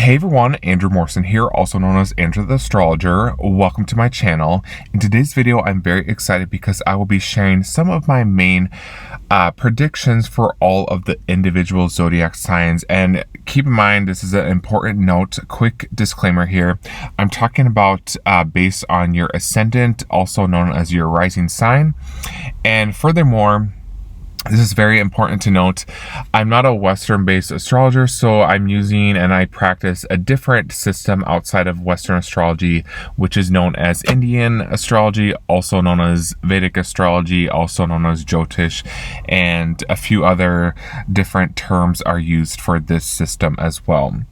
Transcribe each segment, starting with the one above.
Hey everyone, Andrew Morrison here, also known as Andrew the Astrologer. Welcome to my channel. In today's video, I'm very excited because I will be sharing some of my main predictions for all of the individual zodiac signs. And keep in mind, this is an important note, quick disclaimer here. I'm talking about based on your ascendant, also known as your rising sign. And furthermore, this is very important to note. I'm not a Western-based astrologer, so I'm using and I practice a different system outside of Western astrology, which is known as Indian astrology, also known as Vedic astrology, also known as jyotish, and a few other different terms are used for this system as well.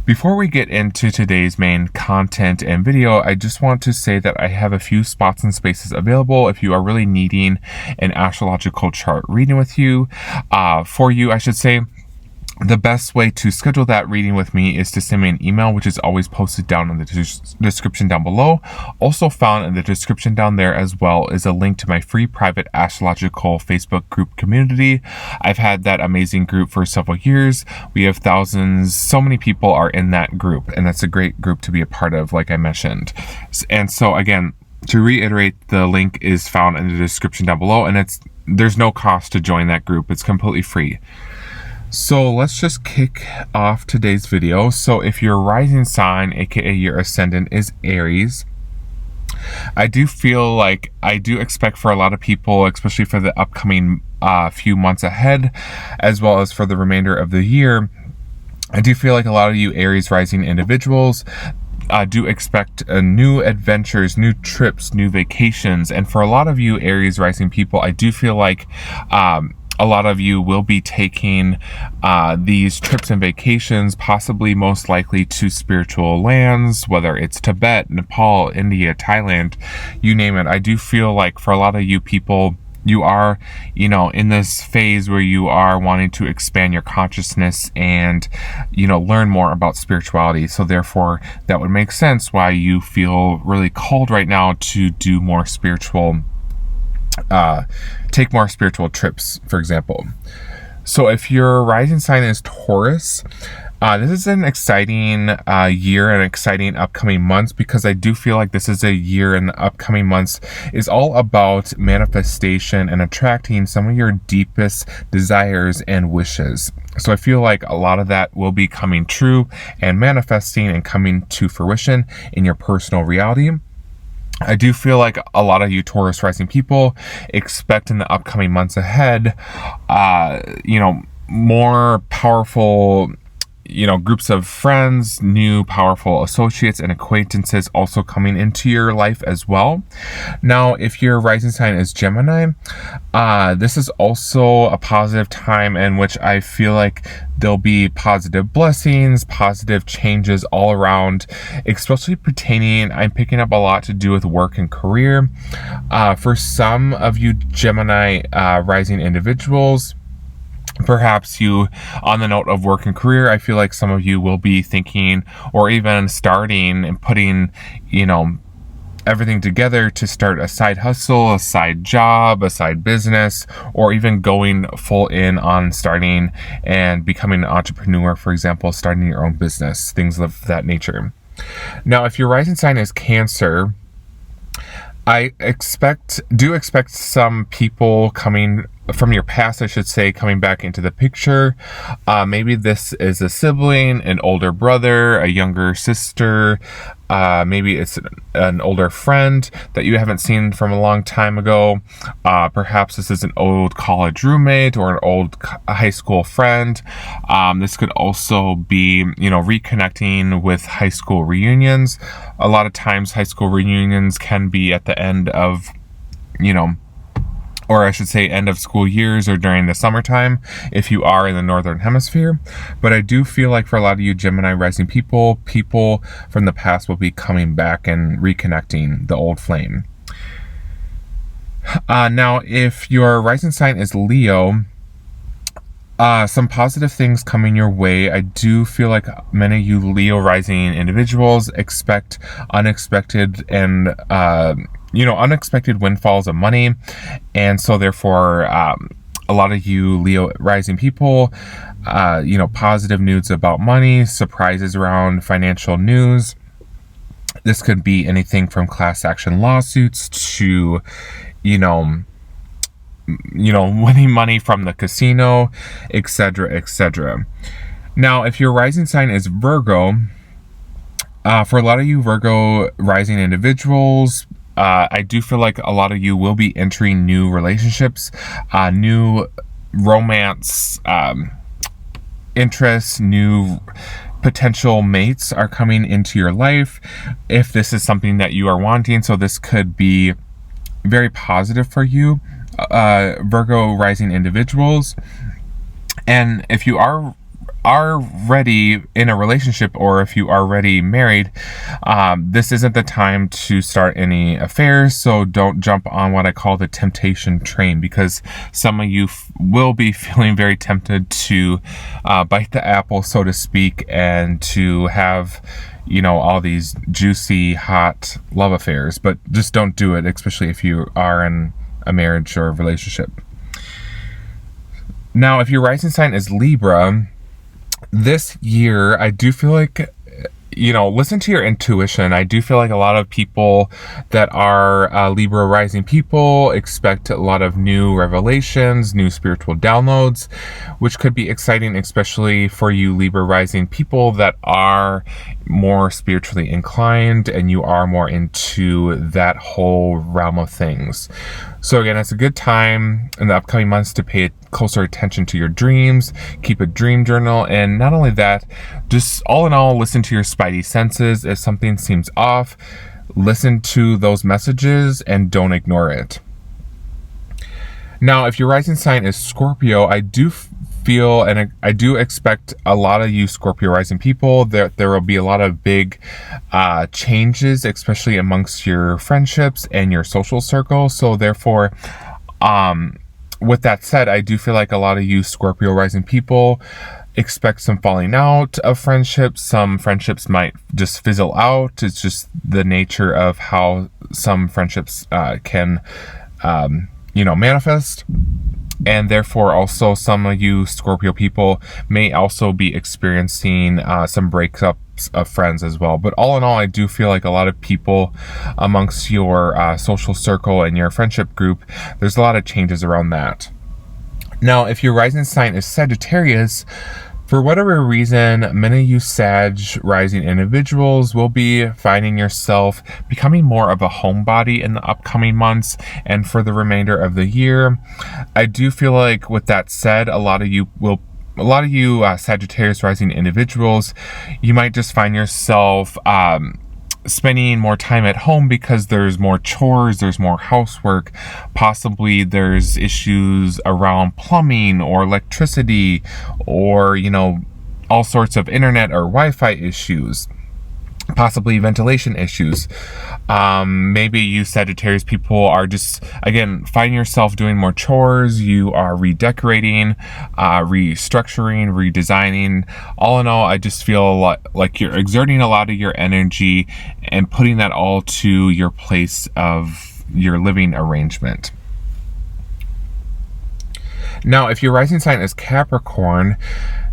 Before we get into today's main content and video, I just want to say that I have a few spots and spaces available if you are really needing an astrological chart reading with you, for you, I should say. The best way to schedule that reading with me is to send me an email, which is always posted down in the description down below. Also found in the description down there as well is a link to my free private astrological Facebook group community. I've had that amazing group for several years. We have thousands, so many people are in that group, and that's a great group to be a part of, like I mentioned. And so again, to reiterate, the link is found in the description down below, and there's no cost to join that group. It's completely free. So let's just kick off today's video. So if your rising sign, aka your ascendant, is Aries, I do feel like I do expect for a lot of people, especially for the upcoming few months ahead, as well as for the remainder of the year, I do feel like a lot of you Aries rising individuals do expect new adventures, new trips, new vacations. And for a lot of you Aries rising people, I do feel like a lot of you will be taking these trips and vacations, possibly most likely to spiritual lands, whether it's Tibet, Nepal, India, Thailand, you name it. I do feel like for a lot of you people, you are, in this phase where you are wanting to expand your consciousness and, learn more about spirituality. So therefore, that would make sense why you feel really called right now to do more spiritual take more spiritual trips, for example. So if your rising sign is Taurus, this is an exciting year and exciting upcoming months, because I do feel like this is a year in the upcoming months is all about manifestation and attracting some of your deepest desires and wishes. So I feel like a lot of that will be coming true and manifesting and coming to fruition in your personal reality. I do feel like a lot of you Taurus rising people expect in the upcoming months ahead, more powerful, groups of friends, new powerful associates and acquaintances also coming into your life as well. Now, if your rising sign is Gemini, this is also a positive time in which I feel like there'll be positive blessings, positive changes all around, especially pertaining, I'm picking up a lot to do with work and career. For some of you Gemini rising individuals, perhaps you, on the note of work and career, I feel like some of you will be thinking or even starting and putting, everything together to start a side hustle, a side job, a side business, or even going full in on starting and becoming an entrepreneur, for example, starting your own business, things of that nature. Now, if your rising sign is Cancer, I do expect some people coming from your past, I should say, coming back into the picture. Maybe this is a sibling, an older brother, a younger sister. Maybe it's an older friend that you haven't seen from a long time ago. Perhaps this is an old college roommate or an old high school friend. This could also be, reconnecting with high school reunions. A lot of times high school reunions can be at the end of, or I should say end of school years or during the summertime if you are in the northern hemisphere. But I do feel like for a lot of you Gemini rising people from the past will be coming back and reconnecting the old flame. Now, if your rising sign is Leo, some positive things coming your way. I do feel like many of you Leo rising individuals expect unexpected and unexpected windfalls of money, and so therefore a lot of you Leo rising people positive news about money, surprises around financial news. This could be anything from class action lawsuits to, winning money from the casino, etc., etc. Now, if your rising sign is Virgo, for a lot of you Virgo rising individuals, I do feel like a lot of you will be entering new relationships, new romance interests, new potential mates are coming into your life if this is something that you are wanting. So this could be very positive for you, Virgo rising individuals. And if you are ready in a relationship, or if you are already married, this isn't the time to start any affairs. So don't jump on what I call the temptation train, because some of you will be feeling very tempted to bite the apple, so to speak, and to have all these juicy, hot love affairs. But just don't do it, especially if you are in a marriage or a relationship. Now, if your rising sign is Libra, this year, I do feel like, listen to your intuition. I do feel like a lot of people that are Libra rising people expect a lot of new revelations, new spiritual downloads, which could be exciting, especially for you Libra rising people that are more spiritually inclined and you are more into that whole realm of things. So again, it's a good time in the upcoming months to pay closer attention to your dreams, keep a dream journal, and not only that, just all in all, listen to your spidey senses. If something seems off, listen to those messages and don't ignore it. Now, if your rising sign is Scorpio, I do feel, and I do expect a lot of you Scorpio rising people, there will be a lot of big changes, especially amongst your friendships and your social circle. So therefore, with that said, I do feel like a lot of you Scorpio rising people expect some falling out of friendships. Some friendships might just fizzle out. It's just the nature of how some friendships can, manifest. And therefore, also, some of you Scorpio people may also be experiencing some breakups of friends as well. But all in all, I do feel like a lot of people amongst your social circle and your friendship group, there's a lot of changes around that. Now, if your rising sign is Sagittarius, for whatever reason, many of you Sag rising individuals will be finding yourself becoming more of a homebody in the upcoming months and for the remainder of the year. I do feel like, with that said, a lot of you Sagittarius rising individuals, you might just find yourself spending more time at home because there's more chores, there's more housework, possibly there's issues around plumbing or electricity, or all sorts of internet or Wi-Fi issues, possibly ventilation issues. Maybe you Sagittarius people are just, again, finding yourself doing more chores. You are redecorating, restructuring, redesigning. All in all, I just feel a lot like you're exerting a lot of your energy and putting that all to your place of your living arrangement. Now, if your rising sign is Capricorn,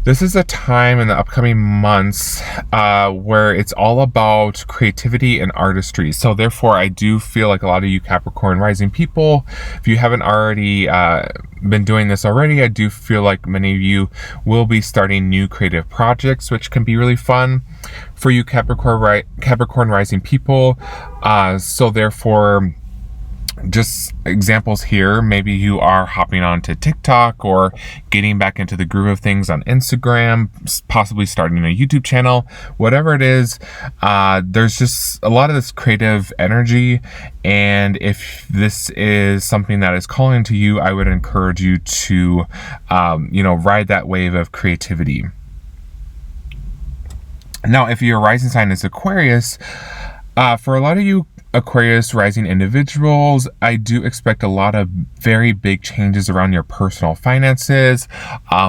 this is a time in the upcoming months where it's all about creativity and artistry. So therefore, I do feel like a lot of you Capricorn rising people, if you haven't already been doing this already, I do feel like many of you will be starting new creative projects, which can be really fun for you Capricorn rising people. So therefore, just examples here, maybe you are hopping onto TikTok or getting back into the groove of things on Instagram, possibly starting a YouTube channel, whatever it is. There's just a lot of this creative energy, and if this is something that is calling to you, I would encourage you to ride that wave of creativity. Now, if your rising sign is Aquarius, for a lot of you Aquarius rising individuals, I do expect a lot of very big changes around your personal finances.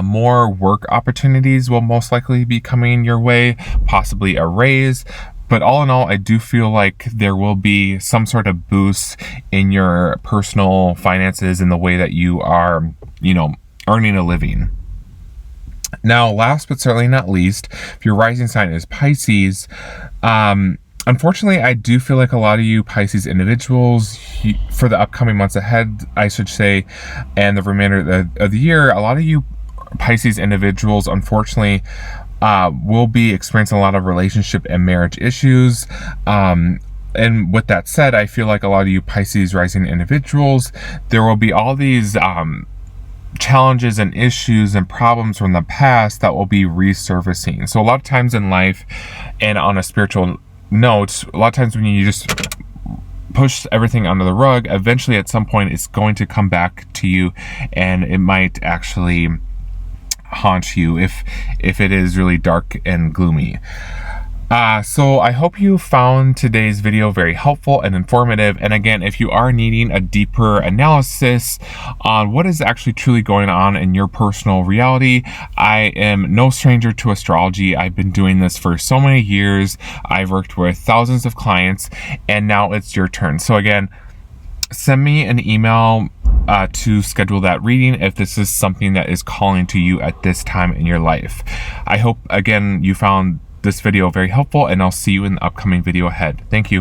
More work opportunities will most likely be coming your way, possibly a raise. But all in all, I do feel like there will be some sort of boost in your personal finances in the way that you are, earning a living. Now, last but certainly not least, if your rising sign is Pisces, unfortunately, I do feel like a lot of you Pisces individuals, for the upcoming months ahead, I should say, and the remainder of the year, a lot of you Pisces individuals, unfortunately, will be experiencing a lot of relationship and marriage issues. And with that said, I feel like a lot of you Pisces rising individuals, there will be all these challenges and issues and problems from the past that will be resurfacing. So a lot of times in life, and on a spiritual note, a lot of times when you just push everything under the rug, eventually at some point it's going to come back to you, and it might actually haunt you if it is really dark and gloomy. So I hope you found today's video very helpful and informative. And again, if you are needing a deeper analysis on what is actually truly going on in your personal reality, I am no stranger to astrology. I've been doing this for so many years. I've worked with thousands of clients, and now it's your turn. So again, send me an email to schedule that reading if this is something that is calling to you at this time in your life. I hope, again, you found this video very helpful, and I'll see you in the upcoming video ahead. Thank you.